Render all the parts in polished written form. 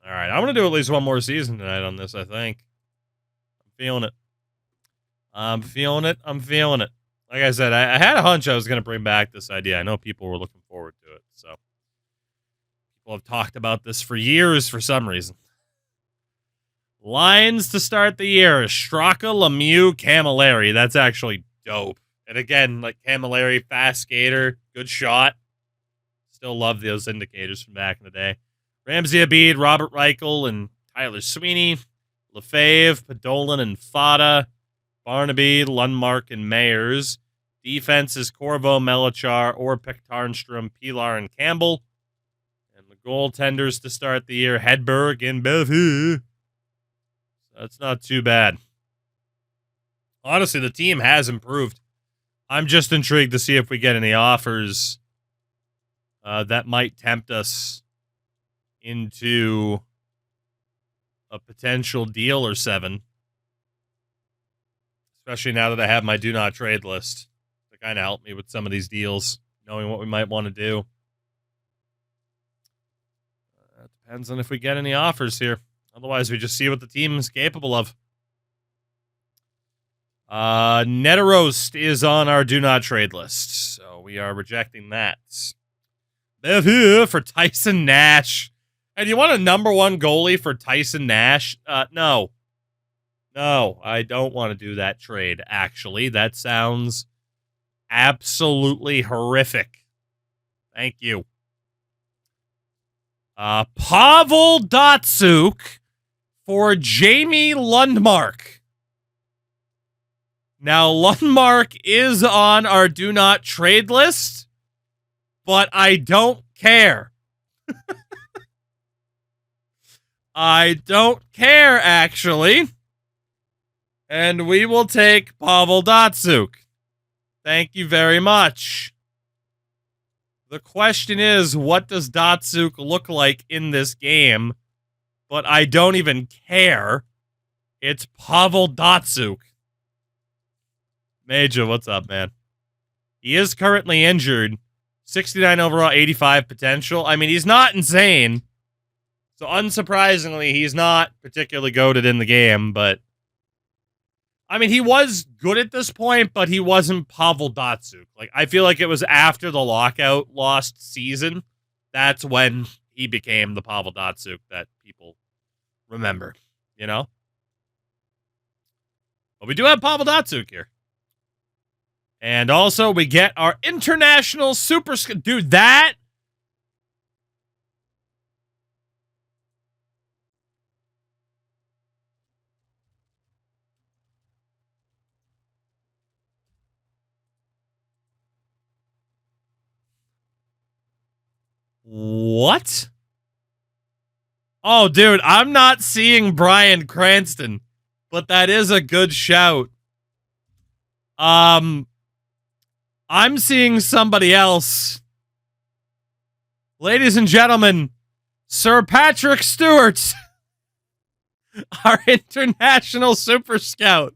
All right, I'm going to do at least one more season tonight on this, I think. I'm feeling it. I'm feeling it. I'm feeling it. Like I said, I had a hunch I was going to bring back this idea. I know people were looking forward to it. So people have talked about this for years for some reason. Lines to start the year. Straka, Lemieux, Camilleri. That's actually dope. And again, like Camilleri, fast skater, good shot. Still love those indicators from back in the day. Ramsey Abid, Robert Reichel, and Tyler Sweeney. Lefebvre, Podolin, and Fada. Barnaby, Lundmark, and Mayers. Defense is Corvo, Melachar, or Tarnstrom, Pilar, and Campbell. And the goaltenders to start the year, Hedberg and Bellevue. That's not too bad. Honestly, the team has improved. I'm just intrigued to see if we get any offers that might tempt us into a potential deal or 7. Especially now that I have my do not trade list to kind of help me with some of these deals, knowing what we might want to do. That depends on if we get any offers here. Otherwise, we just see what the team is capable of. Netarost is on our do not trade list, so we are rejecting that. Bellevue for Tyson Nash. And you want a number 1 goalie for Tyson Nash? No. No, I don't want to do that trade, actually. That sounds absolutely horrific. Thank you. Pavel Datsyuk for Jamie Lundmark. Now, Lundmark is on our do not trade list, but I don't care. I don't care, actually. And we will take Pavel Datsyuk. Thank you very much. The question is, what does Datsyuk look like in this game? But I don't even care. It's Pavel Datsyuk. Major, what's up, man? He is currently injured. 69 overall, 85 potential. I mean, he's not insane. So unsurprisingly, he's not particularly goated in the game, but I mean, he was good at this point, but he wasn't Pavel Datsyuk. Like, I feel like it was after the lockout lost season. That's when he became the Pavel Datsyuk that people remember, you know? But we do have Pavel Datsyuk here. And also, we get our international super... Dude, that... What? Oh, dude, I'm not seeing Bryan Cranston, but that is a good shout. I'm seeing somebody else. Ladies and gentlemen, Sir Patrick Stewart, our international super scout.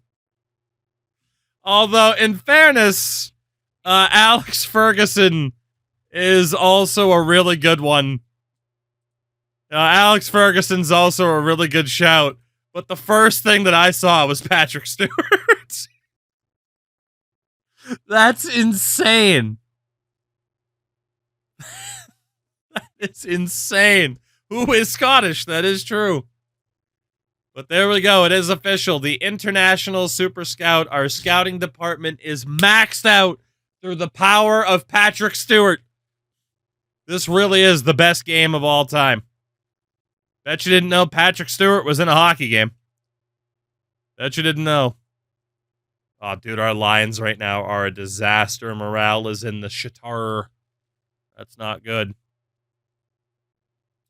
Although, in fairness, Alex Ferguson is also a really good one. Alex Ferguson's also a really good shout. But the first thing that I saw was Patrick Stewart. That's insane. That is insane. Who is Scottish? That is true. But there we go. It is official. The International Super Scout, our scouting department, is maxed out through the power of Patrick Stewart. This really is the best game of all time. Bet you didn't know Patrick Stewart was in a hockey game. Bet you didn't know. Oh, dude, our Lions right now are a disaster. Morale is in the shitter. That's not good.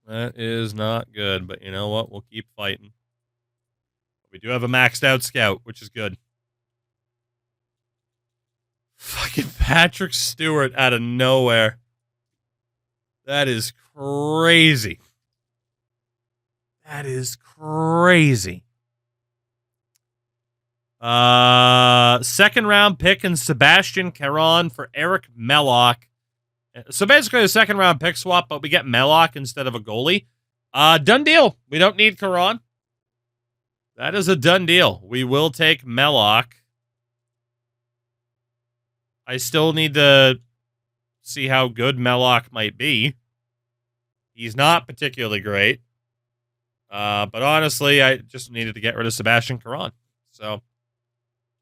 That is not good. But you know what? We'll keep fighting. We do have a maxed out scout, which is good. Fucking Patrick Stewart out of nowhere. That is crazy. That is crazy. Second round pick and Sebastian Caron for Eric Mellock. So basically a second round pick swap, but we get Mellock instead of a goalie. Done deal. We don't need Karan. That is a done deal. We will take Mellock. I still need to see how good Mellock might be. He's not particularly great. But honestly, I just needed to get rid of Sebastian Caron. So,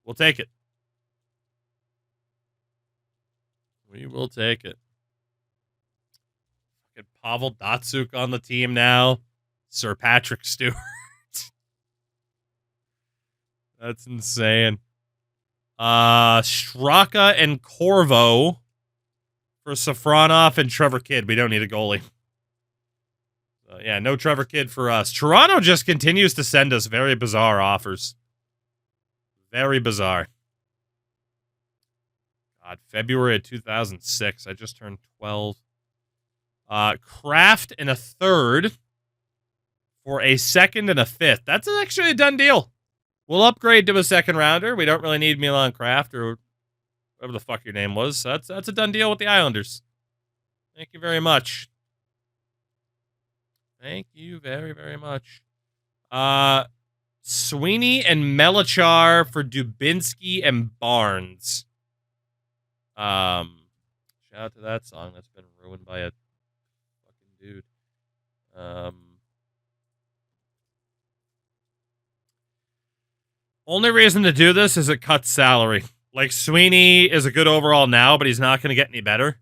we'll take it. We will take it. Get Pavel Datsuk on the team now. Sir Patrick Stewart. That's insane. Straka and Corvo for Safronov and Trevor Kidd. We don't need a goalie. Yeah, no Trevor Kidd for us. Toronto just continues to send us very bizarre offers. Very bizarre. God, February of 2006. I just turned 12. Kraft and a third for a second and a fifth. That's actually a done deal. We'll upgrade to a second rounder. We don't really need Milan Kraft or whatever the fuck your name was. That's a done deal with the Islanders. Thank you very much. Thank you very, very much. Sweeney and Melachar for Dubinsky and Barnes. Shout out to that song that's been ruined by a fucking dude. Only reason to do this is it cuts salary. Like, Sweeney is a good overall now, but he's not going to get any better.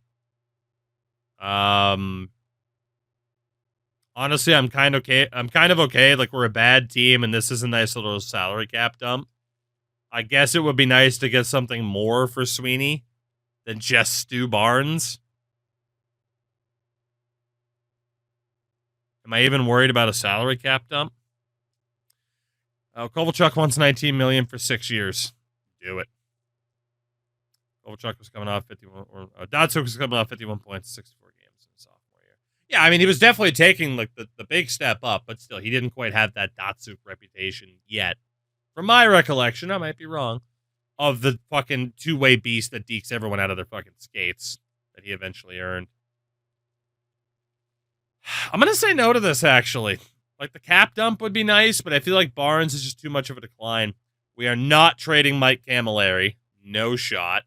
Honestly, I'm kind of okay. Like, we're a bad team, and this is a nice little salary cap dump. I guess it would be nice to get something more for Sweeney than just Stu Barnes. Am I even worried about a salary cap dump? Kovalchuk wants $19 million for 6 years. Do it. Kovalchuk was coming off 51, or Datsuk was coming off 51 points, 64 games in his sophomore year. Yeah, I mean, he was definitely taking like the big step up, but still, he didn't quite have that Datsuk reputation yet. From my recollection, I might be wrong, of the fucking two-way beast that dekes everyone out of their fucking skates that he eventually earned. I'm going to say no to this, actually. Like, the cap dump would be nice, but I feel like Barnes is just too much of a decline. We are not trading Mike Camilleri. No shot.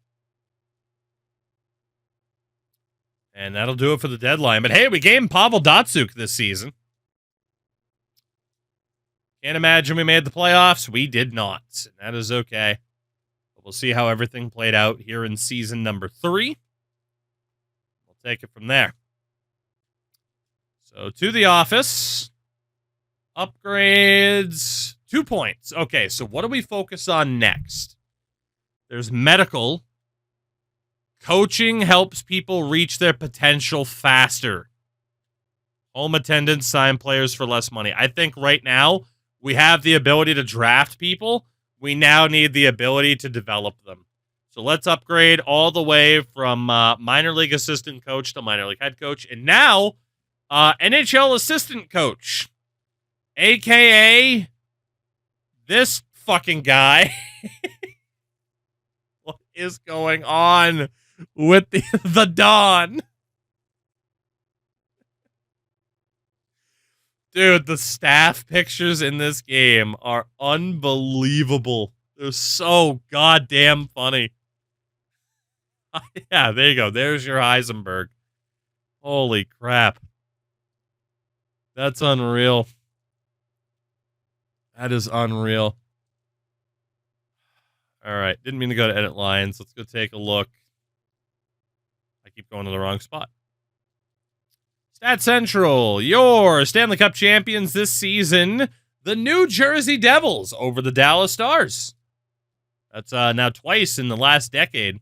And that'll do it for the deadline. But hey, we gave him Pavel Datsuk this season. Can't imagine we made the playoffs. We did not. And that is okay. But we'll see how everything played out here in season number 3. We'll take it from there. So, to the office. Upgrades. 2 points. Okay, so what do we focus on next? There's medical. Coaching helps people reach their potential faster. Home attendance, sign players for less money. I think right now we have the ability to draft people. We now need the ability to develop them. So let's upgrade all the way from minor league assistant coach to minor league head coach. And now, NHL assistant coach. AKA this fucking guy. What is going on with the Don? Dude, the staff pictures in this game are unbelievable. They're so goddamn funny. Yeah, there you go. There's your Heisenberg. Holy crap. That's unreal. That is unreal. All right. Didn't mean to go to edit lines. Let's go take a look. I keep going to the wrong spot. Stat Central, your Stanley Cup champions this season, the New Jersey Devils over the Dallas Stars. That's now twice in the last decade.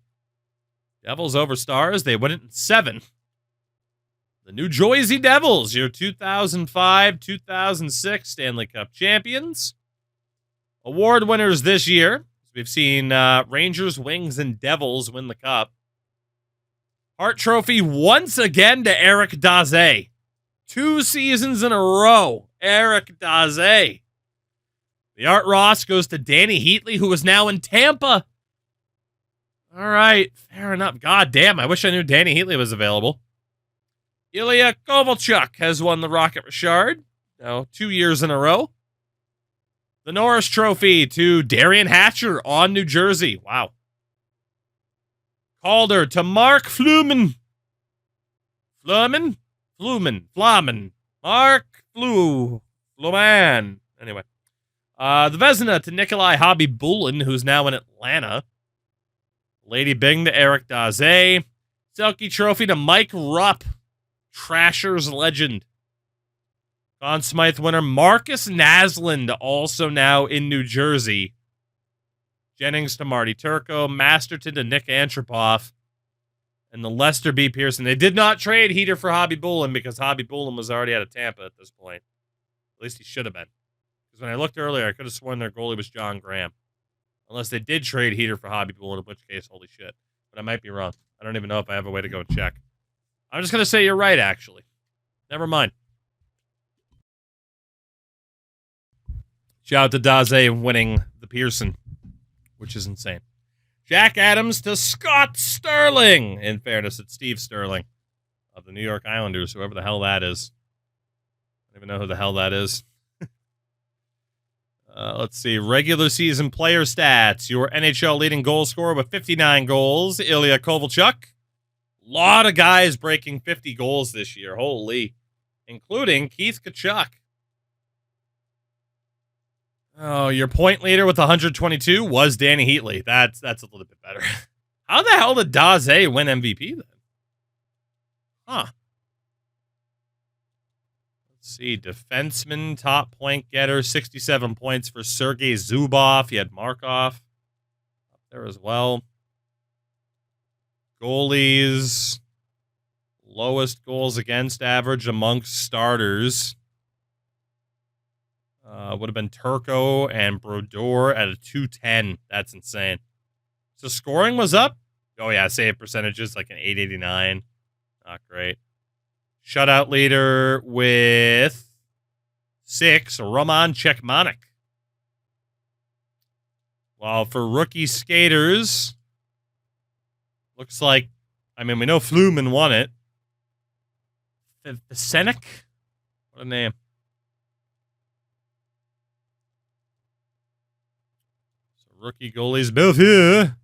Devils over Stars. They win it in 7. The New Jersey Devils, your 2005-2006 Stanley Cup champions. Award winners this year. We've seen Rangers, Wings, and Devils win the Cup. Hart Trophy once again to Eric Daze. 2 seasons in a row. Eric Daze. The Art Ross goes to Danny Heatley, who is now in Tampa. All right, fair enough. God damn, I wish I knew Danny Heatley was available. Ilya Kovalchuk has won the Rocket Richard. 2 years in a row. The Norris Trophy to Darian Hatcher on New Jersey. Wow. Calder to Mark Fluman. Fluman? Mark Fluman. Anyway. The Vezina to Nikolai Khabibulin, who's now in Atlanta. Lady Bing to Eric Daze. Selke Trophy to Mike Rupp. Trashers legend. Conn Smythe winner Marcus Naslund, also now in New Jersey. Jennings to Marty Turco. Masterton to Nick Antropov. And the Lester B. Pearson. They did not trade Heater for Khabibulin because Khabibulin was already out of Tampa at this point. At least he should have been. Because when I looked earlier, I could have sworn their goalie was John Graham. Unless they did trade Heater for Khabibulin, in which case, holy shit. But I might be wrong. I don't even know if I have a way to go check. I'm just going to say you're right, actually. Never mind. Shout out to Daze winning the Pearson, which is insane. Jack Adams to Scott Sterling. In fairness, it's Steve Sterling of the New York Islanders, whoever the hell that is. I don't even know who the hell that is. Let's see. Regular season player stats. Your NHL leading goal scorer with 59 goals, Ilya Kovalchuk. A lot of guys breaking 50 goals this year. Holy. Including Keith Tkachuk. Oh, your point leader with 122 was Danny Heatley. That's a little bit better. How the hell did Daze win MVP then? Huh. Let's see. Defenseman, top point getter, 67 points for Sergei Zubov. He had Markov up there as well. Goalies. Lowest goals against average amongst starters. Would have been Turco and Brodeur at a 210. That's insane. So scoring was up. Oh, yeah. Save percentages like an 889. Not great. Shutout leader with 6, Roman Cechmanek. While for rookie skaters, looks like, I mean, we know Fluman won it. Visenik? What a name. Rookie goalies, Belfieu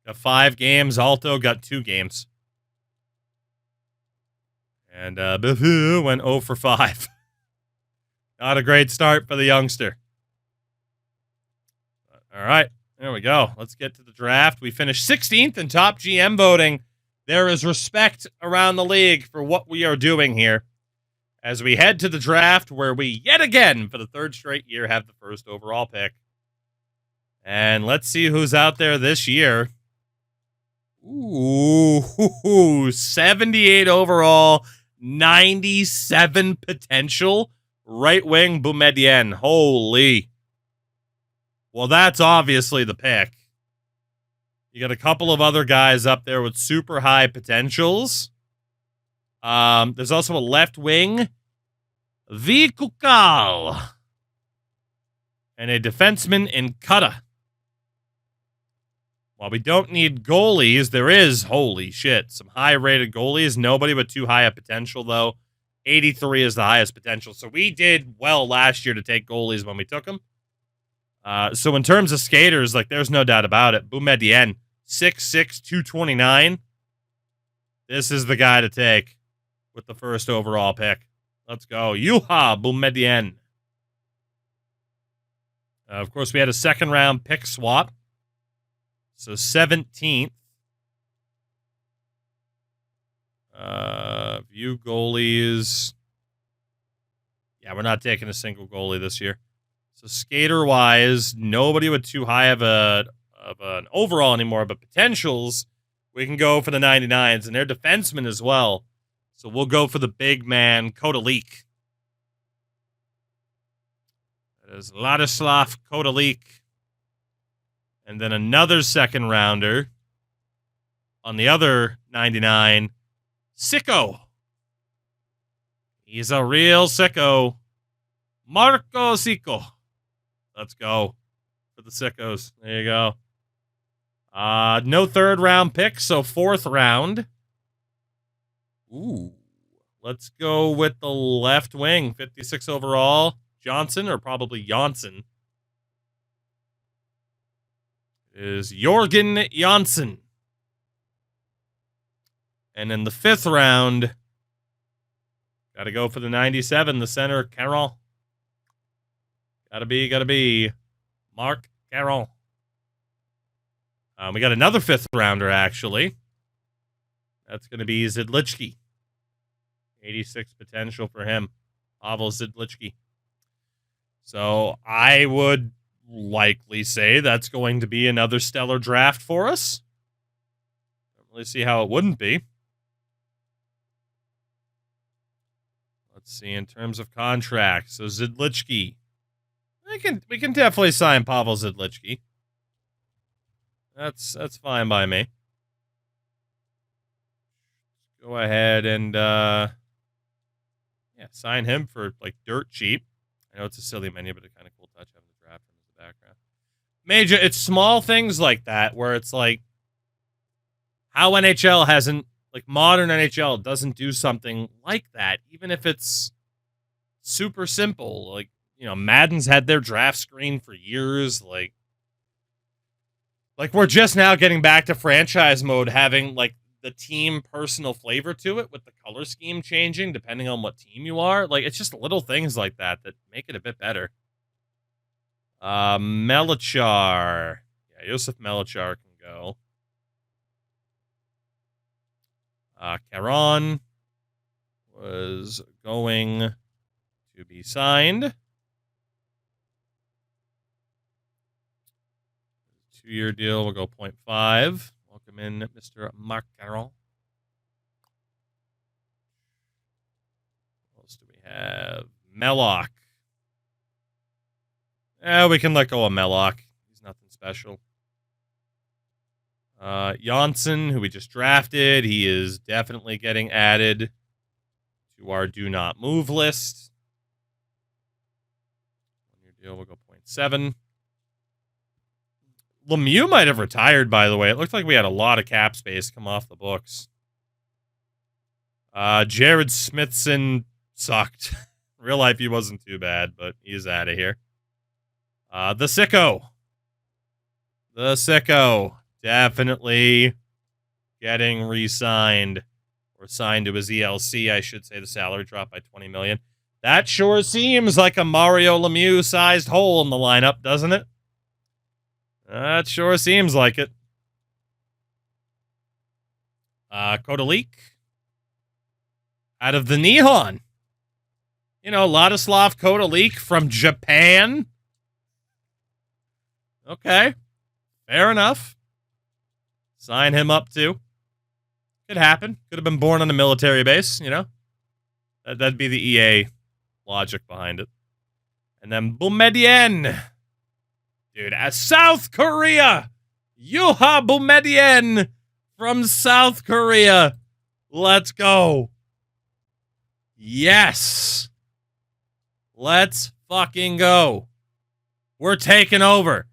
got 5 games. Alto got 2 games. And Belfieu went 0 for 5. Not a great start for the youngster. All right, there we go. Let's get to the draft. We finished 16th in top GM voting. There is respect around the league for what we are doing here as we head to the draft where we, yet again, for the 3rd straight year, have the first overall pick. And let's see who's out there this year. Ooh, 78 overall, 97 potential. Right wing Boumedienne. Holy. Well, that's obviously the pick. You got a couple of other guys up there with super high potentials. There's also a left wing, V. Kukal. And a defenseman in Kutta. While we don't need goalies, there is, holy shit, some high-rated goalies. Nobody with too high a potential, though. 83 is the highest potential. So we did well last year to take goalies when we took them. So in terms of skaters, like, there's no doubt about it. Boumedienne, 6'6", 229. This is the guy to take with the first overall pick. Let's go. Juha Boumedienne. Of course, we had a second-round pick swap. So 17th. View goalies. Yeah, we're not taking a single goalie this year. So skater-wise, nobody with too high of an overall anymore, but potentials, we can go for the 99s, and they're defensemen as well. So we'll go for the big man, Kodalik. That is Ladislav Kodalik. And then another second rounder on the other 99, Sicko. He's a real sicko. Marco Sicko. Let's go for the sickos. There you go. No 3rd round pick, so 4th round. Ooh. Let's go with the left wing. 56 overall. Johnson, or probably Janssen. Is Jorgen Janssen. And in the 5th round, got to go for the 97, the center, Caron. Gotta be Mark Caron. We got another 5th rounder, actually. That's going to be Zidlichky. 86 potential for him. Pavel Zidlichky. So I would likely say that's going to be another stellar draft for us. Don't really see how it wouldn't be. Let's see, in terms of contracts. So Zidlichky. We can definitely sign Pavel Zidlichky. That's fine by me. Go ahead and sign him for like dirt cheap. I know it's a silly menu, but a kind of cool touch having the draft in the background. Major, it's small things like that where it's like how NHL hasn't, like modern NHL doesn't do something like that, even if it's super simple. Like, you know, Madden's had their draft screen for years. Like we're just now getting back to franchise mode, having like the team personal flavor to it with the color scheme changing depending on what team you are. Like, it's just little things like that that make it a bit better. Melachar. Yeah, Josef Melachar can go. Caron was going to be signed. 2-year deal. We'll go 0.5. Welcome in, Mr. Marc Caron. What else do we have? Mellock. We can let go of Mellock. He's nothing special. Janssen, who we just drafted, he is definitely getting added to our do not move list. 1-year deal, we'll go 0.7. Lemieux might have retired, by the way. It looked like we had a lot of cap space come off the books. Jared Smithson sucked. In real life, he wasn't too bad, but he's out of here. The Sicko. The Sicko. Definitely getting re-signed. Or signed to his ELC, I should say. The salary dropped by $20 million. That sure seems like a Mario Lemieux-sized hole in the lineup, doesn't it? That sure seems like it. Kodalik. Out of the Nihon. You know, Ladislav Kodalik from Japan. Okay. Fair enough. Sign him up, too. Could happen. Could have been born on a military base, you know? That'd be the EA logic behind it. And then Boumedienne. Dude, South Korea! Yuha Boumedienne from South Korea. Let's go. Yes. Let's fucking go. We're taking over.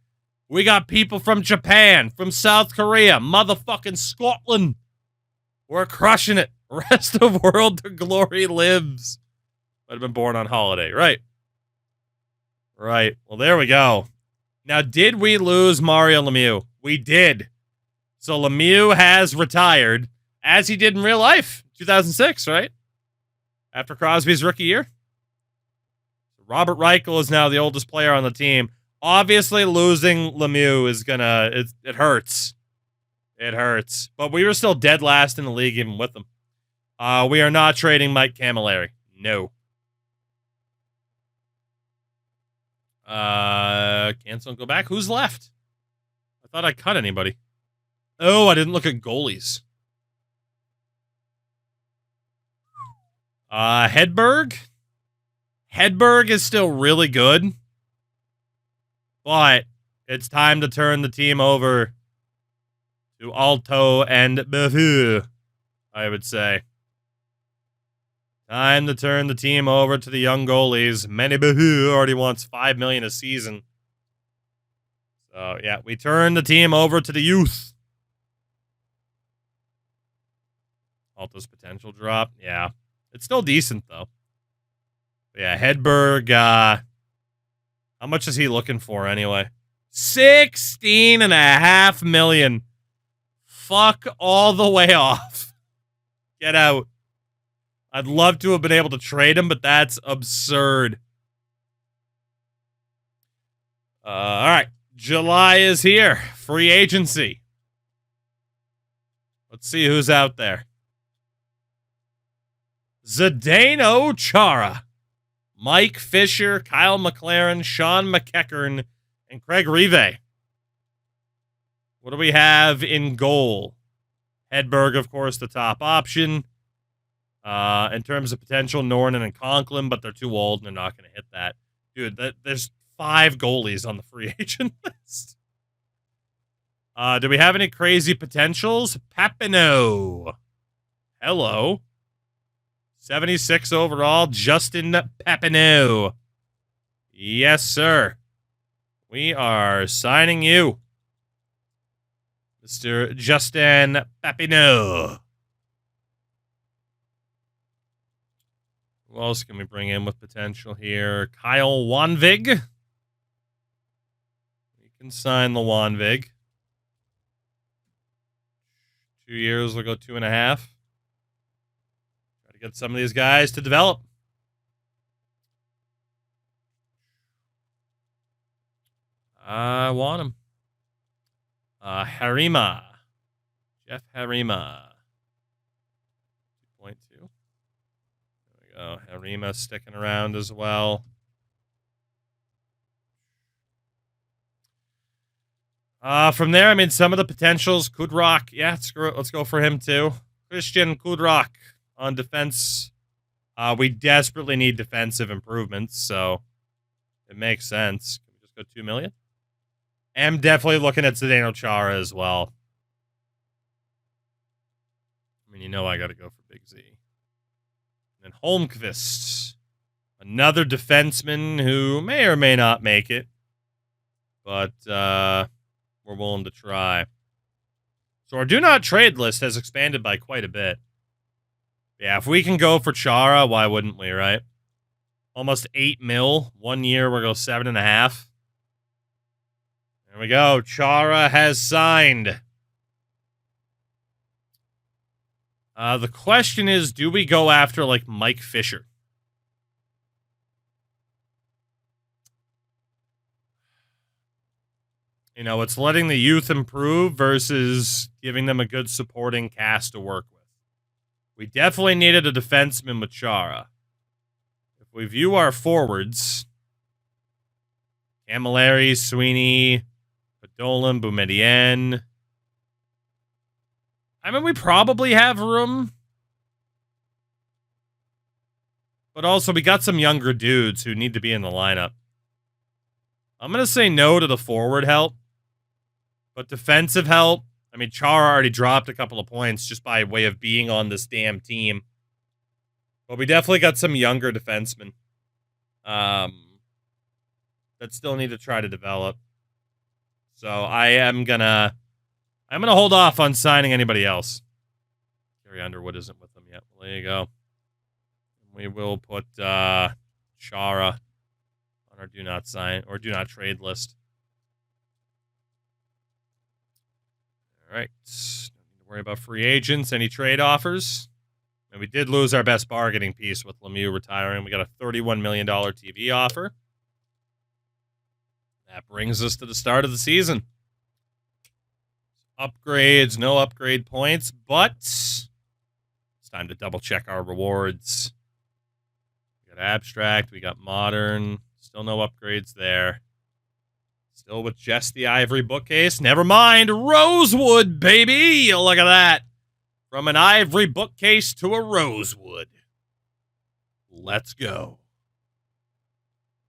We got people from Japan, from South Korea, motherfucking Scotland. We're crushing it. Rest of world, the glory lives. Might have been born on holiday, right? Right. Well, there we go. Now, did we lose Mario Lemieux? We did. So Lemieux has retired, as he did in real life, 2006, right? After Crosby's rookie year. Robert Reichel is now the oldest player on the team. Obviously, losing Lemieux is gonna... It hurts. It hurts. But we were still dead last in the league even with them. We are not trading Mike Camilleri. No. Cancel and go back. Who's left? I thought I cut anybody. Oh, I didn't look at goalies. Hedberg. Hedberg is still really good. But it's time to turn the team over to Alto and Behu, I would say. Time to turn the team over to the young goalies. Manny Behu already wants $5 million a season. So, yeah, we turn the team over to the youth. Alto's potential drop. Yeah. It's still decent, though. But yeah, Hedberg, how much is he looking for anyway? $16.5 million. Fuck all the way off. Get out. I'd love to have been able to trade him, but that's absurd. All right. July is here. Free agency. Let's see who's out there. Zdeno Chara, Mike Fisher, Kyle McLaren, Sean McEachern, and Craig Rive. What do we have in goal? Hedberg, of course, the top option. In terms of potential, Nornan and Conklin, but they're too old and they're not going to hit that. Dude, there's 5 goalies on the free agent list. Do we have any crazy potentials? Papineau. Hello. 76 overall, Justin Papineau. Yes, sir. We are signing you, Mr. Justin Papineau. Who else can we bring in with potential here? Kyle Wanvig. We can sign the Wanvig. 2 years, we'll go 2.5. Try to get some of these guys to develop. I want him. Harima. Jeff Harima. 2.2. There we go. Harima sticking around as well. From there, I mean, some of the potentials. Kudrock. Yeah, screw it. Let's go for him, too. Christian Kudrock on defense. We desperately need defensive improvements, so it makes sense. Can we just go 2 million? I'm definitely looking at Zdeno Chara as well. I mean, you know I got to go for Big Z. And then Holmqvist. Another defenseman who may or may not make it. But we're willing to try. So our do not trade list has expanded by quite a bit. Yeah, if we can go for Chara, why wouldn't we, right? Almost 8 mil. 1 year, we'll go 7.5. There we go. Chara has signed. The question is, do we go after, like, Mike Fisher? You know, it's letting the youth improve versus giving them a good supporting cast to work with. We definitely needed a defenseman with Chara. If we view our forwards, Camilleri, Sweeney, Padolan, Boumedienne. I mean, we probably have room. But also, we got some younger dudes who need to be in the lineup. I'm going to say no to the forward help. But defensive help, I mean, Chara already dropped a couple of points just by way of being on this damn team. But we definitely got some younger defensemen that still need to try to develop. So I'm gonna hold off on signing anybody else. Gary Underwood isn't with them yet. Well, there you go. We will put Chara on our do not sign or do not trade list. All right. Don't need to worry about free agents. Any trade offers? And we did lose our best bargaining piece with Lemieux retiring. We got a $31 million TV offer. That brings us to the start of the season. Upgrades, no upgrade points, but it's time to double check our rewards. We got abstract, we got modern, still no upgrades there. Still with just the ivory bookcase. Never mind, rosewood, baby! Look at that. From an ivory bookcase to a rosewood. Let's go.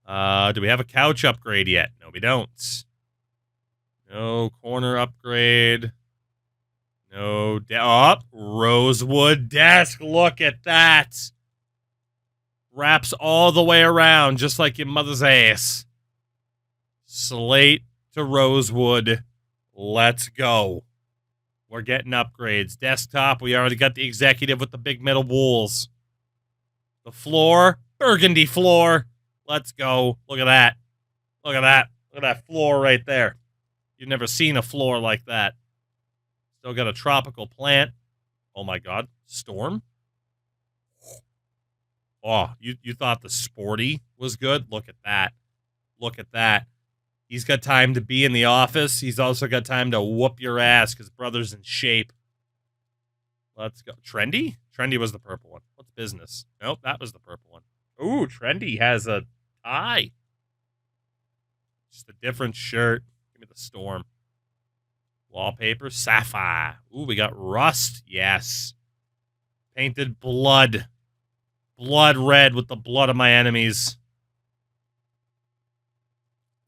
Do we have a couch upgrade yet? No, we don't. No corner upgrade. No rosewood desk. Look at that. Wraps all the way around, just like your mother's ass. Slate to rosewood. Let's go. We're getting upgrades. Desktop, we already got the executive with the big metal walls. The floor, burgundy floor. Let's go. Look at that. Look at that. Look at that floor right there. You've never seen a floor like that. Still got a tropical plant. Oh my God. Storm? Oh, you thought the sporty was good? Look at that. Look at that. He's got time to be in the office. He's also got time to whoop your ass because brother's in shape. Let's go. Trendy? Trendy was the purple one. What's business? Nope, that was the purple one. Ooh, Trendy has a tie. Just a different shirt. Give me the storm. Wallpaper, sapphire. Ooh, we got rust. Yes. Painted blood. Blood red with the blood of my enemies.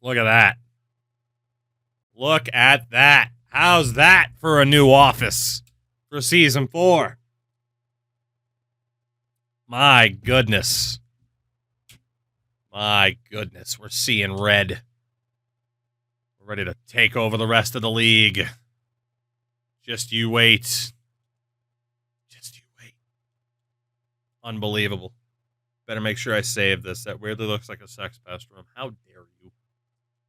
Look at that. Look at that. How's that for a new office for season 4? My goodness. My goodness. We're seeing red. We're ready to take over the rest of the league. Just you wait. Just you wait. Unbelievable. Better make sure I save this. That weirdly looks like a sex pest room. How dare you?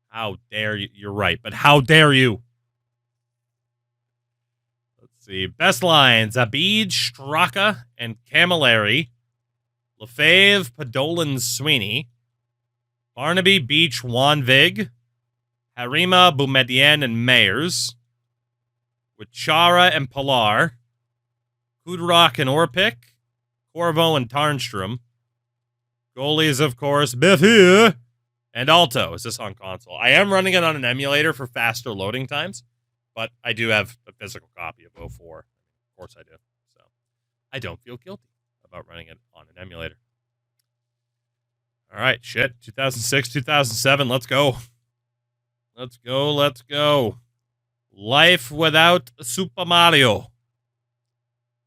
How dare you? You're right, but how dare you? Let's see. Best lines. Abid, Straka, and Camilleri. Lefebvre, Podolin, Sweeney. Barnaby, Beach, Wanvig. Harima, Boumedienne, and Mayers. Wichara and Pilar. Kudrock and Orpik. Corvo and Tarnstrom. Goalies, of course, Biffy and Alto. Is this on console? I am running it on an emulator for faster loading times, but I do have a physical copy of 04. Of course I do. So I don't feel guilty about running it on an emulator. All right, shit. 2006, 2007. Let's go. Let's go. Let's go. Life without Super Mario.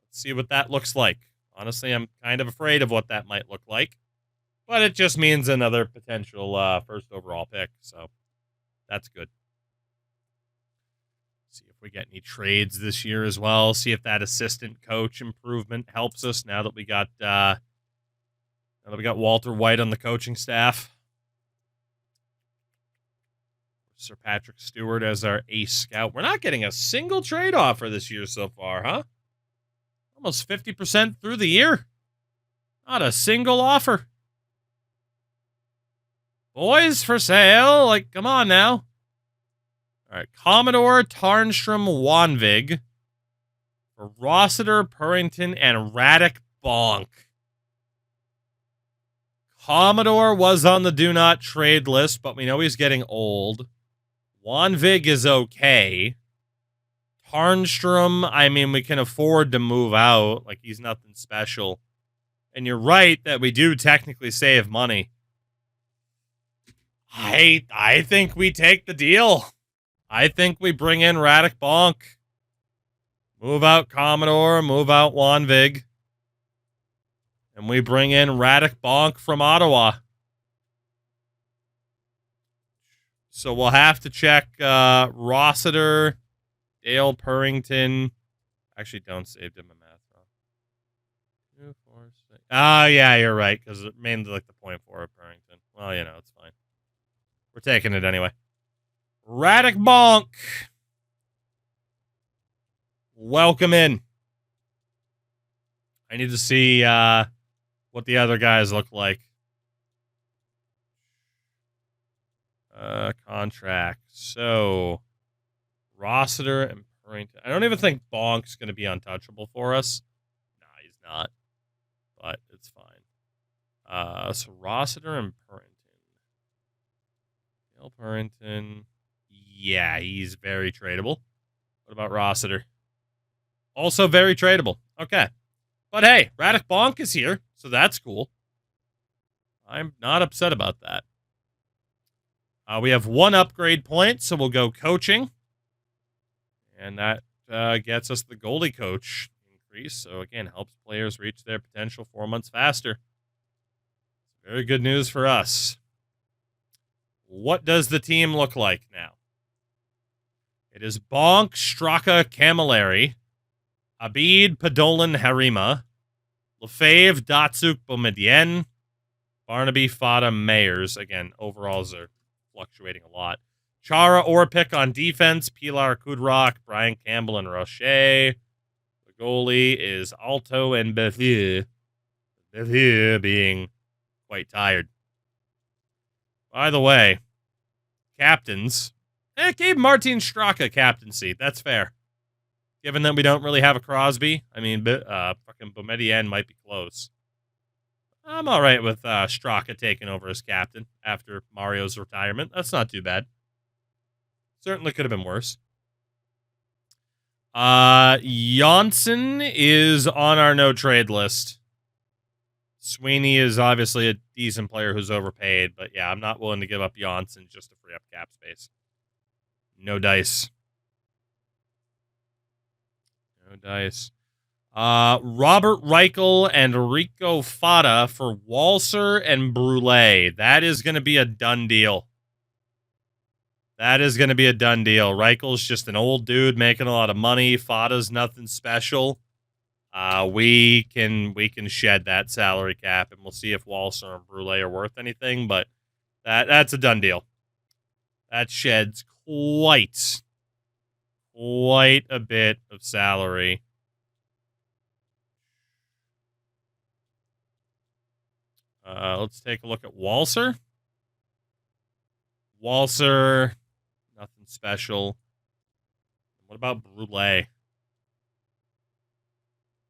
Let's see what that looks like. Honestly, I'm kind of afraid of what that might look like. But it just means another potential first overall pick, so that's good. See if we get any trades this year as well. See if that assistant coach improvement helps us now that we got Walter White on the coaching staff. Sir Patrick Stewart as our ace scout. We're not getting a single trade offer this year so far, huh? Almost 50% through the year. Not a single offer. Boys for sale. Like, come on now. All right. Commodore, Tarnstrom, Wanvig. For Rossiter, Purrington, and Radek Bonk. Commodore was on the do not trade list, but we know he's getting old. Wanvig is okay. Tarnstrom, I mean, we can afford to move out. Like, he's nothing special. And you're right that we do technically save money. I think we take the deal. I think we bring in Radek Bonk. Move out Commodore, move out Wanvig. And we bring in Radek Bonk from Ottawa. So we'll have to check Rossiter, Dale Purrington. Actually, don't save him a math wrong. 2, 4, 6. Oh, yeah, you're right, because it mainly like the 0.4 of Purrington. Well, you know, it's fine. We're taking it anyway. Radek Bonk. Welcome in. I need to see what the other guys look like. Contract. So, Rossiter and Purrington. I don't even think Bonk's going to be untouchable for us. Nah, he's not. But it's fine. So, Rossiter and Purrington. Dale Purrington. Yeah, he's very tradable. What about Rossiter? Also very tradable. Okay. But hey, Radek Bonk is here, so that's cool. I'm not upset about that. We have 1 upgrade point, so we'll go coaching. And that gets us the goalie coach increase. So, again, helps players reach their potential 4 months faster. Very good news for us. What does the team look like now? It is Bonk, Straka, Camilleri, Abid, Podolin, Harima, Lefebvre, Datsuk, Boumedienne, Barnaby, Fada, Mayers. Again, overalls are fluctuating a lot. Chara, Orpik on defense. Pilar, Kudrock, Brian Campbell, and Rocher. The goalie is Alto and Bethier. Bethier being quite tired. By the way, captains. Gabe Martin Straka captaincy. That's fair. Given that we don't really have a Crosby. I mean, fucking Boumedienne might be close. I'm all right with Straka taking over as captain after Mario's retirement. That's not too bad. Certainly could have been worse. Janssen is on our no-trade list. Sweeney is obviously a decent player who's overpaid, but yeah, I'm not willing to give up Janssen just to free up cap space. No dice. No dice. Robert Reichel and Rico Fata for Walser and Brule. That is going to be a done deal. That is going to be a done deal. Reichel's just an old dude making a lot of money. Fata's nothing special. We can shed that salary cap, and we'll see if Walser and Brule are worth anything, but that's a done deal. That sheds quite a bit of salary. Let's take a look at Walser. Walser, nothing special. What about Brule?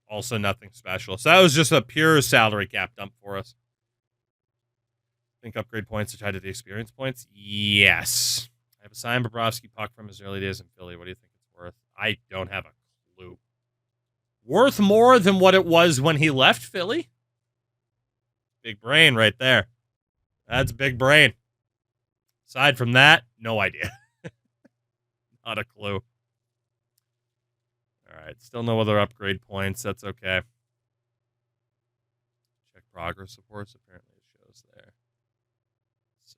Also nothing special. So that was just a pure salary cap dump for us. Think upgrade points are tied to the experience points? Yes. I have a signed Bobrovsky puck from his early days in Philly. What do you think it's worth? I don't have a clue. Worth more than what it was when he left Philly? Big brain right there. That's big brain. Aside from that, no idea. Not a clue. All right, still no other upgrade points. That's okay. Check progress reports. Apparently it shows there. Let's see.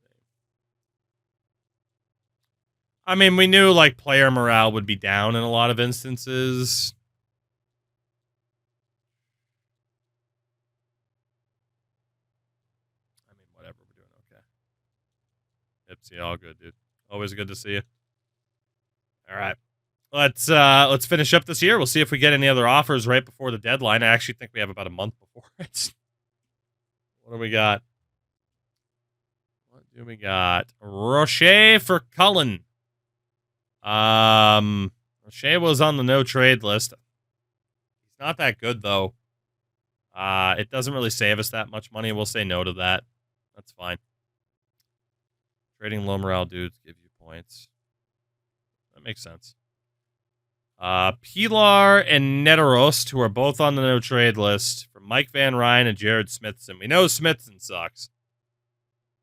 I mean, we knew like player morale would be down in a lot of instances. I mean, whatever. We're doing okay. Ipsy, all good, dude. Always good to see you. All right. Let's finish up this year. We'll see if we get any other offers right before the deadline. I actually think we have about a month before it. What do we got? What do we got? Rocher for Cullen. Rocher was on the no trade list. He's not that good though. It doesn't really save us that much money. We'll say no to that. That's fine. Trading low morale dudes give you points. That makes sense. Pilar and Netarost, who are both on the no-trade list, for Mike Van Ryn and Jared Smithson. We know Smithson sucks.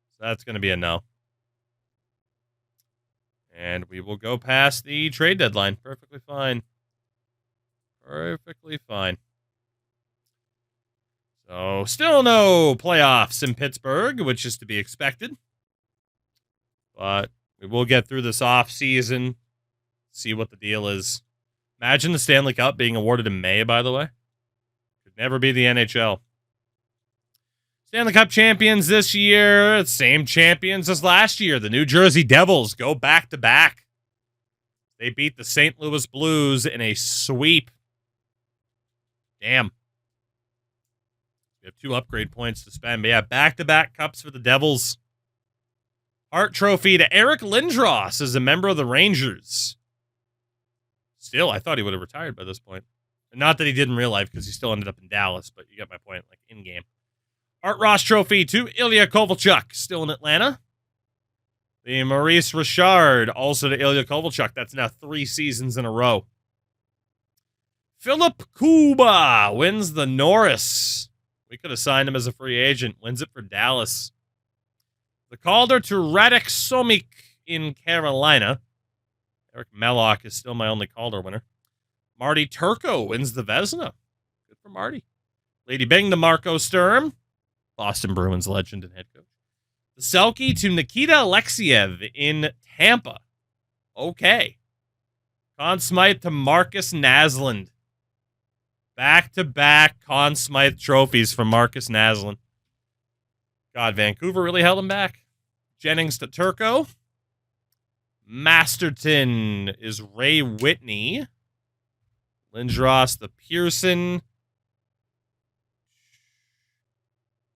So that's going to be a no. And we will go past the trade deadline. Perfectly fine. Perfectly fine. So, still no playoffs in Pittsburgh, which is to be expected. But we will get through this off-season, see what the deal is. Imagine the Stanley Cup being awarded in May, by the way. Could never be the NHL. Stanley Cup champions this year, same champions as last year. The New Jersey Devils go back-to-back. They beat the St. Louis Blues in a sweep. Damn. We have 2 upgrade points to spend. But yeah, back-to-back cups for the Devils. Hart Trophy to Eric Lindros as a member of the Rangers. Still, I thought he would have retired by this point. And not that he did in real life, because he still ended up in Dallas, but you get my point, like, in-game. Art Ross Trophy to Ilya Kovalchuk, still in Atlanta. The Maurice Richard, also to Ilya Kovalchuk. That's now 3 seasons in a row. Philip Kuba wins the Norris. We could have signed him as a free agent. Wins it for Dallas. The Calder to Radek Somik in Carolina. Eric Mellock is still my only Calder winner. Marty Turco wins the Vezina. Good for Marty. Lady Bing to Marco Sturm. Boston Bruins legend and head coach. The Selke to Nikita Alexiev in Tampa. Okay. Conn Smythe to Marcus Naslund. Back-to-back Conn Smythe trophies from Marcus Naslund. God, Vancouver really held him back. Jennings to Turco. Masterton is Ray Whitney. Lindros to Pearson.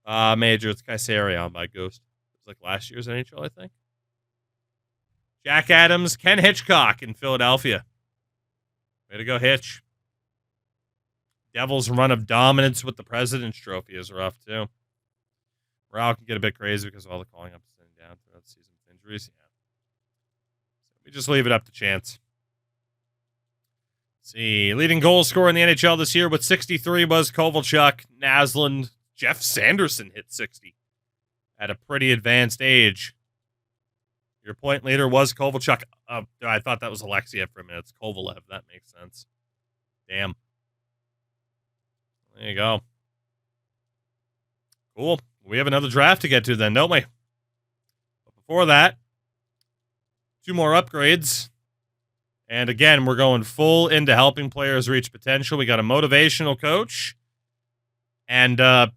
Major, it's Kaiserion by Ghost. It was like last year's NHL, I think. Jack Adams, Ken Hitchcock in Philadelphia. Way to go, Hitch. Devils' run of dominance with the President's Trophy is rough, too. Morale can get a bit crazy because of all the calling up and down throughout the season with injuries. Yeah. So we just leave it up to chance. Let's see. Leading goal scorer in the NHL this year with 63 was Kovalchuk. Naslund. Jeff Sanderson hit 60 at a pretty advanced age. Your point leader was Kovalchuk. I thought that was Alexiev for a minute. It's Kovalev. That makes sense. Damn. There you go. Cool. We have another draft to get to then, don't we? But before that, 2 more upgrades. And again, we're going full into helping players reach potential. We got a motivational coach and a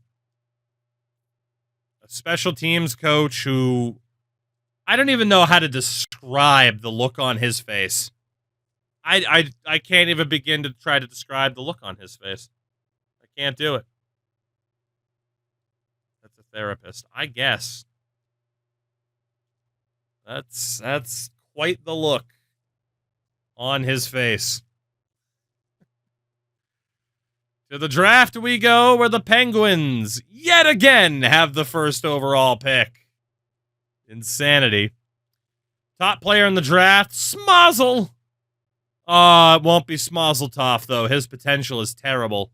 special teams coach who I don't even know how to describe the look on his face. I can't even begin to try to describe the look on his face. I can't do it. That's a therapist, I guess. That's quite the look on his face. To the draft we go, where the Penguins yet again have the first overall pick. Insanity. Top player in the draft, Smozzle. It won't be Smozzletov, though. His potential is terrible.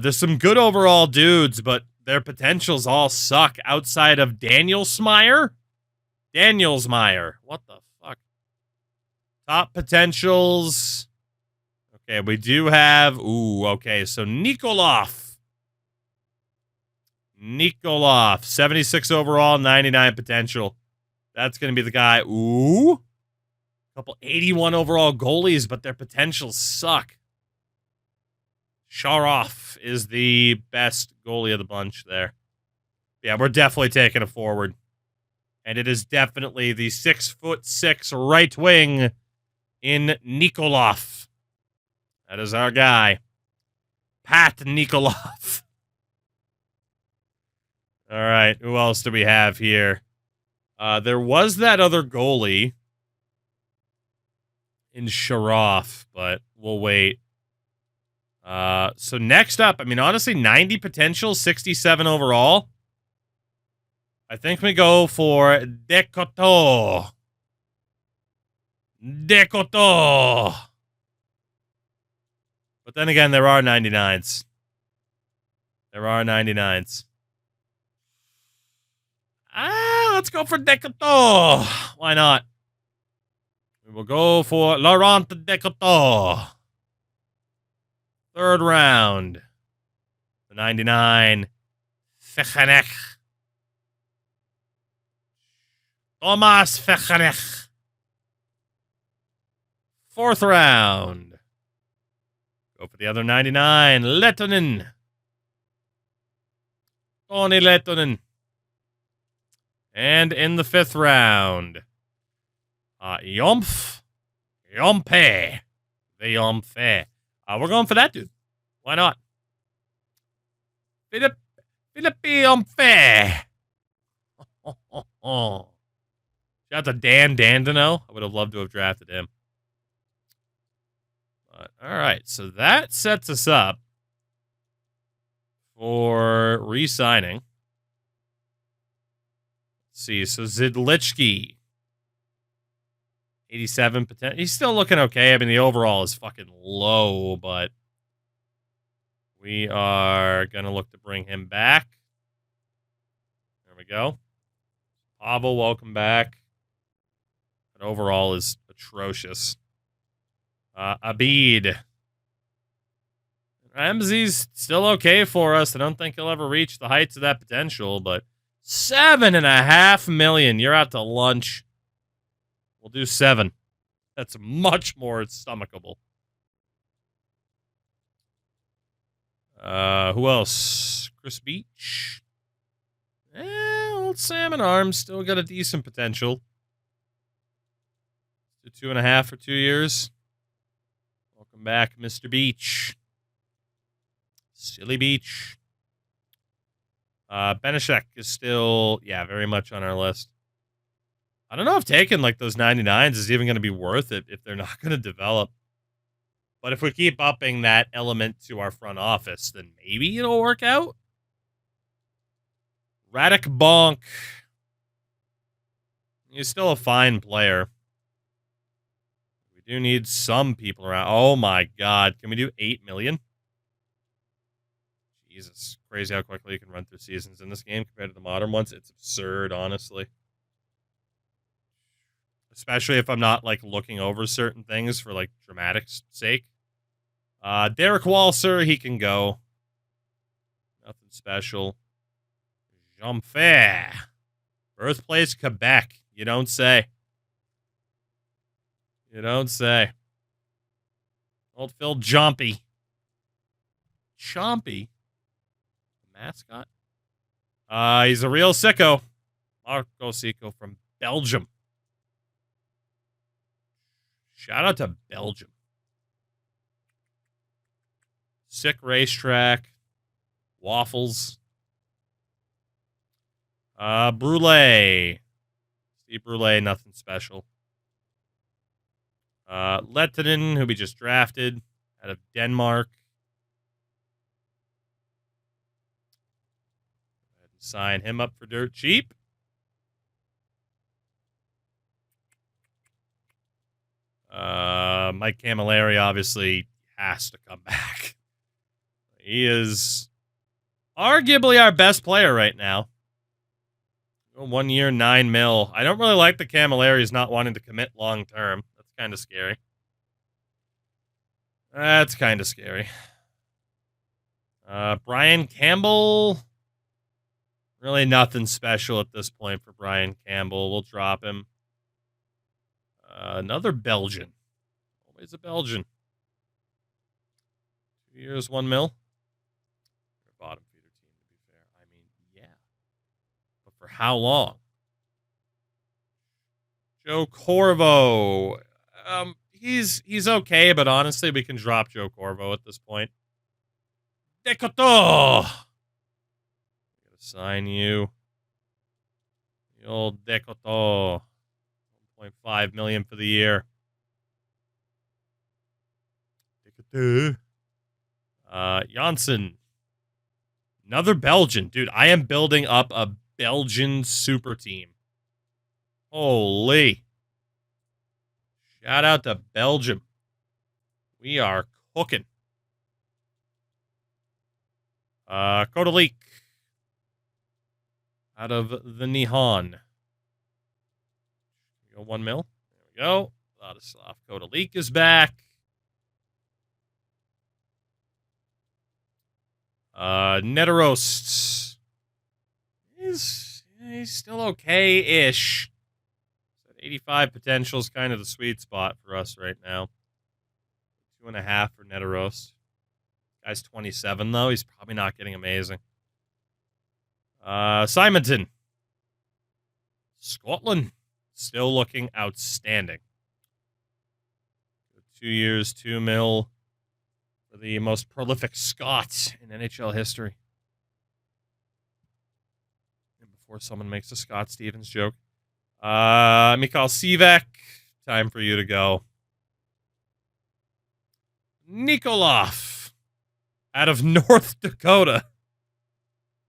There's some good overall dudes, but their potentials all suck outside of Danielsmeyer. Danielsmeyer. What the fuck? Top potentials. Okay, we do have... Ooh, okay, so Nikolov. Nikolov. 76 overall, 99 potential. That's going to be the guy. Ooh. Couple 81 overall goalies, but their potentials suck. Sharov is the best goalie of the bunch there. Yeah, we're definitely taking a forward. And it is definitely the 6'6" right wing in Nikolov. That is our guy. Pat Nikolov. All right, who else do we have here? There was that other goalie in Sharov, but we'll wait. So next up, I mean, honestly, 90 potential, 67 overall. I think we go for Decoto. Decoto. But then again, there are 99s. There are 99s. Let's go for Decoto. Why not? We will go for Laurent Decoto. 3rd round. The 99. Fechanech. Thomas Fechanech. 4th round. Go for the other 99. Lettonen. Toni Lettonen. And in the 5th round, Yompe. The Yompe. We're going for that dude. Why not? Philippe Yompe. Shout out to Dan Dandino. I would have loved to have drafted him. But, all right, so that sets us up for re-signing. Let's see, so Zidlichki. 87 potential. He's still looking okay. I mean, the overall is fucking low, but we are going to look to bring him back. There we go. Pavel, welcome back. But overall is atrocious. Abid. Ramsey's still okay for us. I don't think he'll ever reach the heights of that potential, but $7.5 million. You're out to lunch. We'll do 7. That's much more stomachable. Who else? Chris Beach. Old Salmon Arms still got a decent potential. 2.5 for 2 years. Welcome back, Mr. Beach. Silly Beach. Benishek is still, very much on our list. I don't know if taking like those 99s is even going to be worth it if they're not going to develop. But if we keep upping that element to our front office, then maybe it'll work out. Radek Bonk. He's still a fine player. We do need some people around. Oh my God. Can we do 8 million? Jesus. Crazy how quickly you can run through seasons in this game compared to the modern ones. It's absurd, honestly. Especially if I'm not, like, looking over certain things for, like, dramatics' sake. Derek Walser, he can go. Nothing special. Jean Fair. Birthplace, Quebec. You don't say. You don't say. Old Phil Jompy. Chompy? Mascot? He's a real sicko. Marco Sicko from Belgium. Shout out to Belgium. Sick racetrack. Waffles. Brule. Steve Brule, nothing special. Lettinen, who we just drafted out of Denmark. Go ahead and sign him up for dirt cheap. Mike Camilleri obviously has to come back. He is arguably our best player right now. 1 year, 9 mil. I don't really like the Camillaris not wanting to commit long term. That's kind of scary. That's kind of scary. Brian Campbell. Really nothing special at this point for Brian Campbell. We'll drop him. Another Belgian. Always a Belgian. 2 years, 1 mil. Bottom feeder team, to be fair. I mean, yeah. But for how long? Joe Corvo. He's okay, but honestly, we can drop Joe Corvo at this point. Decoto! Gotta sign you. The old Decoto. 1.5 million for the year. Janssen. Another Belgian. Dude, I am building up a Belgian super team. Holy. Shout out to Belgium. We are cooking. Kodalik. Out of the Nihon. 1 mil. There we go. Vladislav Kodalik is back. Netarost. He's still okay-ish. 85 potential is kind of the sweet spot for us right now. 2.5 for Netarost. Guy's 27, though. He's probably not getting amazing. Simonton. Scotland. Still looking outstanding. 2 years, 2 mil. For the most prolific Scot in NHL history. And before someone makes a Scott Stevens joke. Mikhail Sivek. Time for you to go. Nikolov. Out of North Dakota.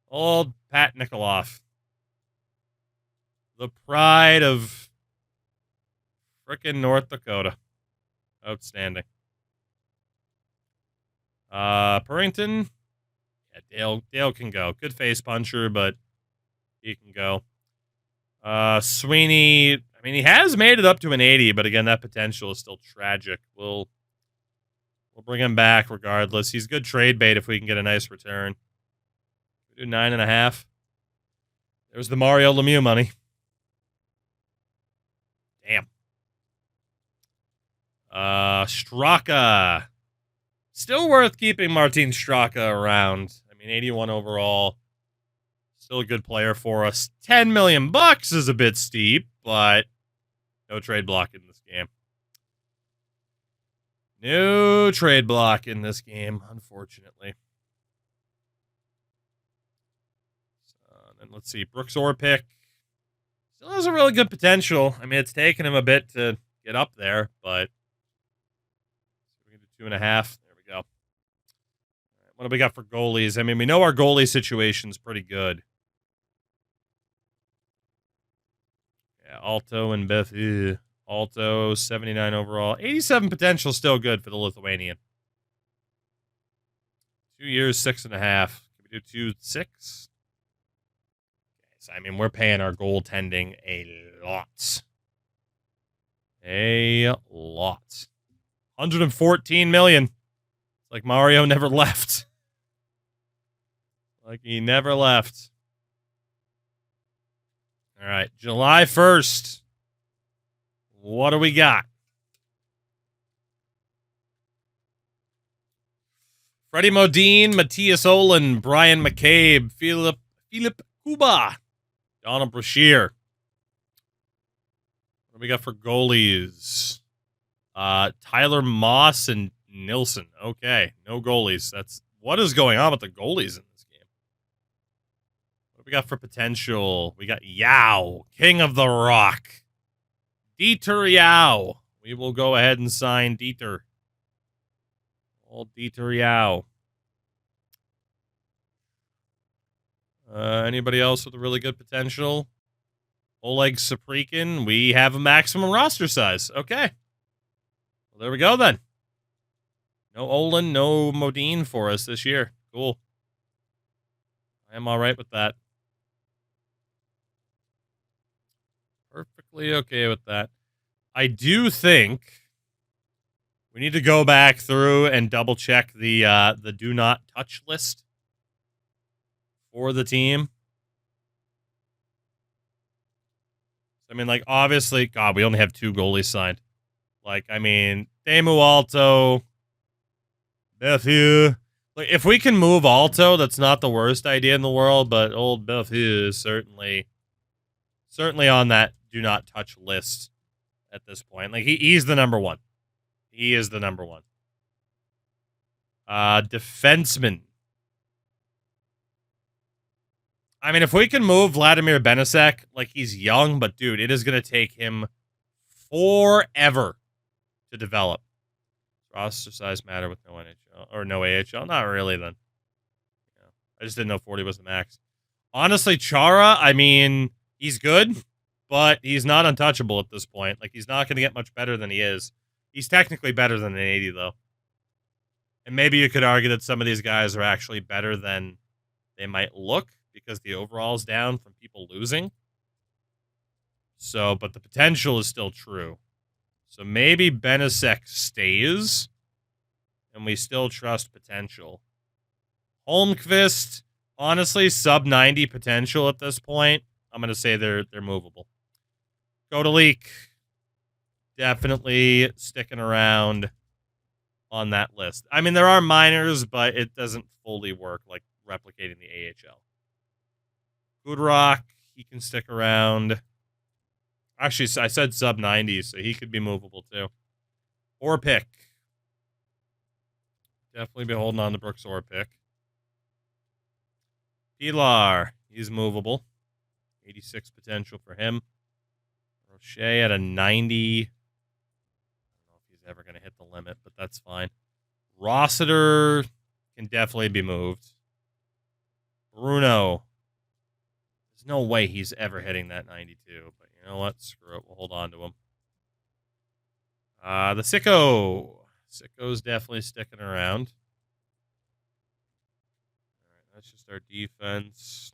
Old Pat Nikolov. The pride of frickin' North Dakota. Outstanding. Purrington. Yeah, Dale can go. Good face puncher, but he can go. Sweeney. I mean, he has made it up to an 80, but again, that potential is still tragic. We'll bring him back regardless. He's good trade bait if we can get a nice return. We do 9.5. There's the Mario Lemieux money. Damn. Straka. Still worth keeping Martin Straka around. I mean, 81 overall. Still a good player for us. 10 million bucks is a bit steep, but no trade block in this game. No trade block in this game, unfortunately. And let's see, Brooks Orpik still has a really good potential. I mean, it's taken him a bit to get up there, but we're going to do 2.5. There we go. What do we got for goalies? I mean, we know our goalie situation's pretty good. Yeah, Alto and Beth. Alto, 79 overall. 87 potential, still good for the Lithuanian. 2 years, 6.5. Can we do 2.6? I mean, we're paying our goaltending a lot. A lot. 114 million. It's like Mario never left. Like he never left. All right, July 1st. What do we got? Freddie Modine, Matthias Olin, Brian McCabe, Philip Kuba, Donald Brashear. What do we got for goalies? Tyler Moss and Nilsson. Okay, no goalies. What is going on with the goalies in this game? What do we got for potential? We got Yao, King of the Rock. Dieter Yao. We will go ahead and sign Dieter. Old Dieter Yao. Anybody else with a really good potential? Oleg Saprikin. We have a maximum roster size. Okay. Well, there we go then. No Olin, no Modine for us this year. Cool. I am all right with that. Perfectly okay with that. I do think we need to go back through and double check the do not touch list for the team. I mean, like, obviously, God, we only have 2 goalies signed. Like, I mean, Teemu Alto, Bethue. Like, if we can move Alto, that's not the worst idea in the world, but old Bethue is certainly on that do not touch list at this point. Like, he's the number one. He is the number one. Defenseman. I mean, if we can move Vladimir Benasek, like, he's young, but dude, it is going to take him forever to develop. Roster size matter with no NHL or no AHL? Not really, then. Yeah. I just didn't know 40 was the max. Honestly, Chara, I mean, he's good, but he's not untouchable at this point. Like, he's not going to get much better than he is. He's technically better than an 80, though. And maybe you could argue that some of these guys are actually better than they might look because the overall's down from people losing. So, but the potential is still true. So maybe Benasek stays, and we still trust potential. Holmqvist, honestly, sub 90 potential at this point. I'm going to say they're movable. Godalik, definitely sticking around on that list. I mean, there are minors, but it doesn't fully work like replicating the AHL. Goodrock, he can stick around. Actually, I said sub 90, so he could be movable too. Orpik. Definitely be holding on to Brooks Orpik. Pilar, he's movable. 86 potential for him. Roche at a 90. I don't know if he's ever going to hit the limit, but that's fine. Rossiter can definitely be moved. Bruno. There's no way he's ever hitting that 92, but you know what? Screw it. We'll hold on to him. The Sicko. Sicko's definitely sticking around. All right, that's just our defense.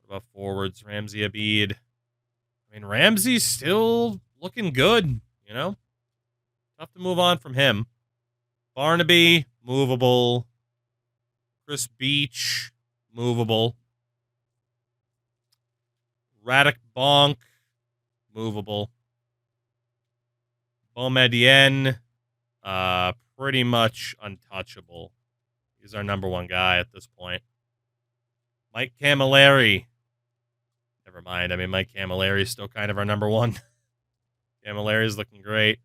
What about forwards? Ramsey Abid. I mean, Ramsey's still looking good, you know? Tough to move on from him. Barnaby, movable. Chris Beach, movable. Radek Bonk, movable. Boumedienne, pretty much untouchable. He's our number one guy at this point. Mike Camilleri. Never mind. I mean, Mike Camilleri is still kind of our number one. Camilleri is looking great.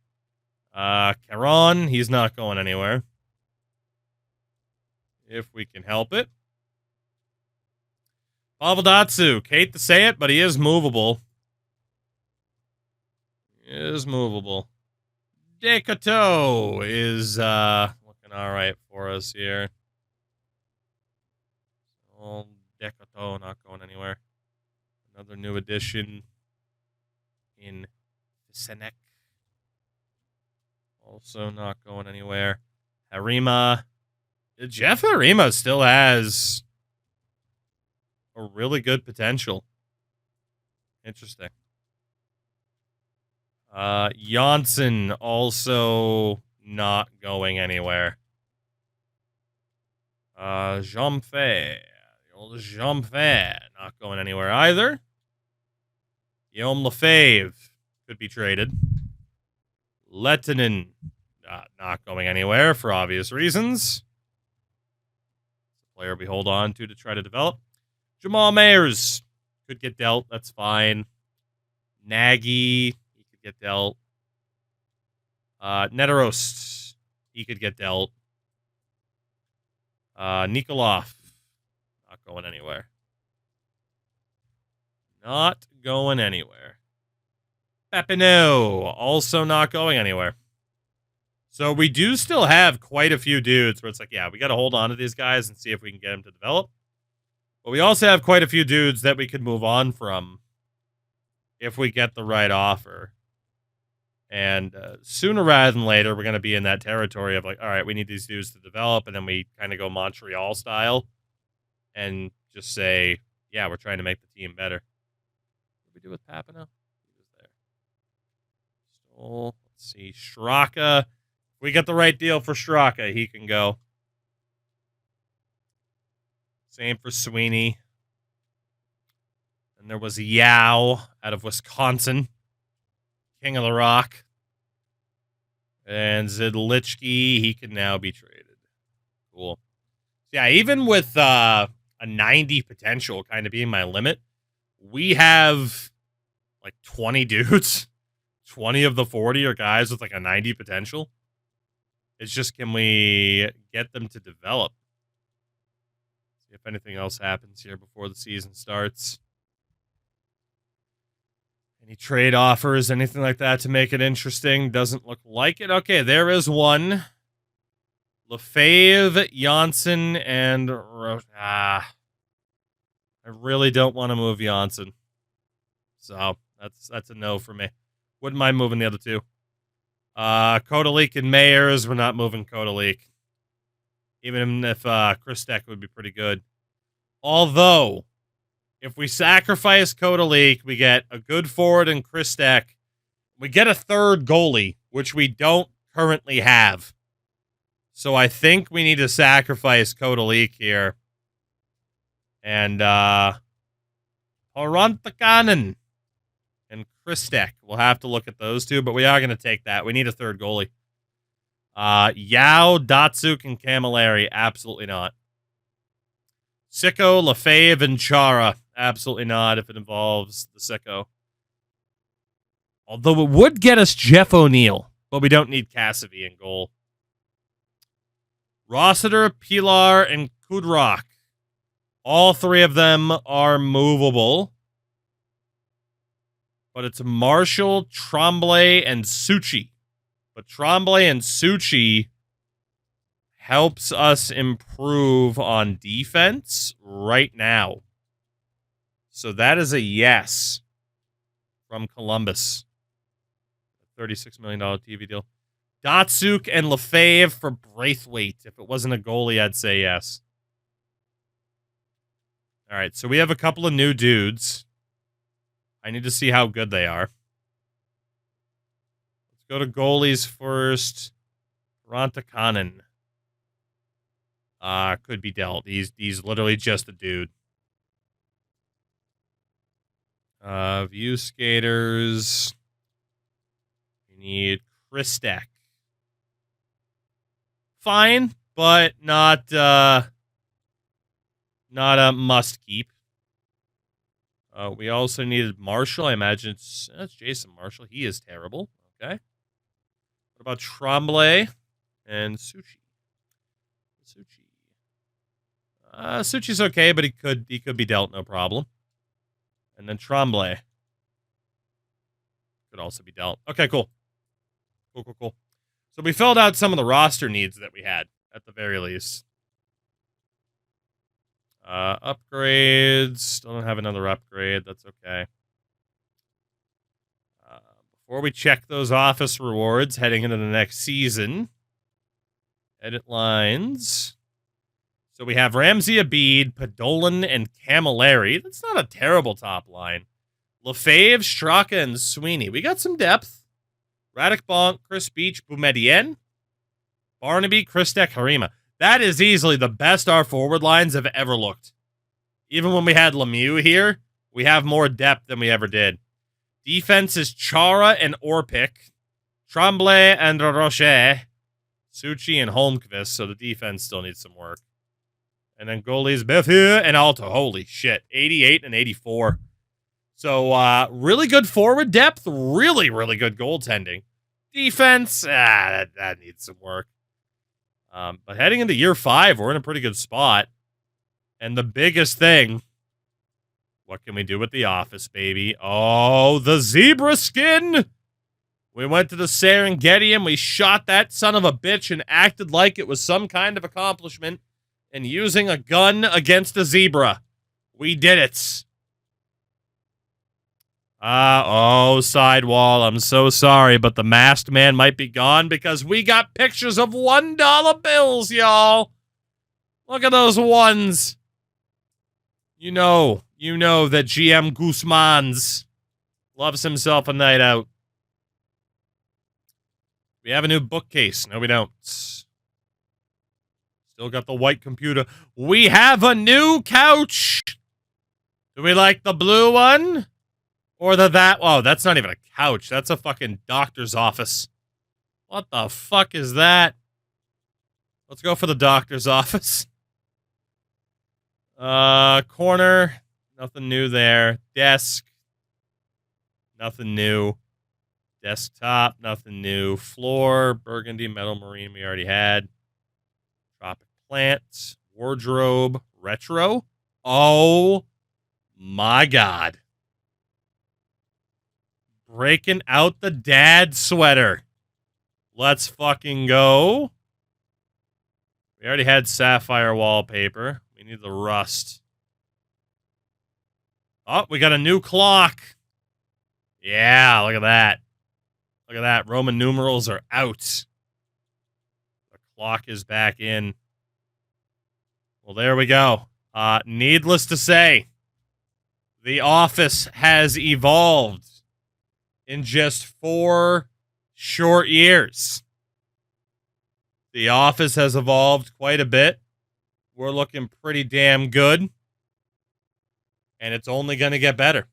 Caron, he's not going anywhere. If we can help it. Pavel Datsuk. Hate to say it, but he is movable. Decato is looking all right for us here. Old Decato not going anywhere. Another new addition in Senek. Also not going anywhere. Harima. Jeff Harima still has a really good potential. Interesting. Janssen also not going anywhere. Jean-Fay. The old Jean-Fay not going anywhere either. Guillaume Lefebvre could be traded. Lettinen not going anywhere for obvious reasons. Player we hold on to try to develop. Jamal Mayers could get dealt. That's fine. Nagy, he could get dealt. Neterost, he could get dealt. Nikolov, not going anywhere. Not going anywhere. Papineau, also not going anywhere. So we do still have quite a few dudes where it's like, yeah, we got to hold on to these guys and see if we can get them to develop. But we also have quite a few dudes that we could move on from if we get the right offer. And sooner rather than later, we're going to be in that territory of like, all right, we need these dudes to develop. And then we kind of go Montreal style and just say, yeah, we're trying to make the team better. What did we do with Papineau? He was there. Stoll. Let's see. Straka. If we get the right deal for Straka, he can go. Same for Sweeney. And there was Yao out of Wisconsin. King of the Rock. And Zidlichky, he can now be traded. Cool. Yeah, even with a 90 potential kind of being my limit, we have like 20 dudes. 20 of the 40 are guys with like a 90 potential. It's just, can we get them to develop? See if anything else happens here before the season starts. Any trade offers, anything like that to make it interesting? Doesn't look like it. Okay, there is one. Lefebvre, Janssen, and I really don't want to move Janssen. So that's a no for me. Wouldn't mind moving the other two. Kodalik and Mayers, we're not moving Kodalik. Even if Christek would be pretty good. Although, if we sacrifice Kodalik, we get a good forward in Christek. We get a third goalie, which we don't currently have. So I think we need to sacrifice Kodalik here. And Horantakanen and Christek. We'll have to look at those two, but we are going to take that. We need a third goalie. Yao, Datsuk, and Camilleri. Absolutely not. Sicko, Lefebvre, and Chara. Absolutely not if it involves the Sicko. Although it would get us Jeff O'Neill, but we don't need Cassidy in goal. Rossiter, Pilar, and Kudrock. All three of them are movable. But it's Marshall, Tremblay, and Suchi. But Tremblay and Suchi helps us improve on defense right now. So that is a yes from Columbus. $36 million TV deal. Datsuk and Lefebvre for Braithwaite. If it wasn't a goalie, I'd say yes. All right, so we have a couple of new dudes. I need to see how good they are. Let's go to goalies first. Rantakanen. Could be dealt. He's literally just a dude. View skaters. We need Christek. fine, but not a must keep. We also needed Marshall. I imagine that's Jason Marshall. He is terrible. Okay. What about Tremblay and Suchi? Suchi's okay, but he could be dealt, no problem. And then Tremblay could also be dealt. Okay, cool. Cool. So we filled out some of the roster needs that we had, at the very least. Upgrades. Still don't have another upgrade. That's okay. Before we check those office rewards heading into the next season, edit lines. So we have Ramsey Abid, Podolin, and Camilleri. That's not a terrible top line. Lefebvre, Straka, and Sweeney. We got some depth. Radek Bonk, Chris Beach, Boumedienne, Barnaby, Christek, Harima. That is easily the best our forward lines have ever looked. Even when we had Lemieux here, we have more depth than we ever did. Defense is Chara and Orpik, Tremblay and Rocher, Suchi and Holmqvist, so the defense still needs some work. And then goalies Bethieu and Alto. Holy shit. 88 and 84. So, really good forward depth. Really, really good goaltending. Defense, that needs some work. But heading into year 5, we're in a pretty good spot. And the biggest thing, what can we do with the office, baby? Oh, the zebra skin! We went to the Serengeti and we shot that son of a bitch and acted like it was some kind of accomplishment. And using a gun against a zebra. We did it. Sidewall, I'm so sorry, but the masked man might be gone because we got pictures of $1 bills, y'all. Look at those ones. You know that GM Guzman's loves himself a night out. We have a new bookcase. No, we don't. Still got the white computer. We have a new couch. Do we like the blue one? Or that? Oh, that's not even a couch. That's a fucking doctor's office. What the fuck is that? Let's go for the doctor's office. Corner. Nothing new there. Desk. Nothing new. Desktop. Nothing new. Floor. Burgundy. Metal marine. We already had. Tropic plant. Wardrobe. Retro. Oh my god. Breaking out the dad sweater. Let's fucking go. We already had sapphire wallpaper. We need the rust. Oh, we got a new clock. Yeah, look at that. Look at that. Roman numerals are out. The clock is back in. Well, there we go. Needless to say, the office has evolved in just 4 short years. The office has evolved quite a bit. We're looking pretty damn good. And it's only going to get better.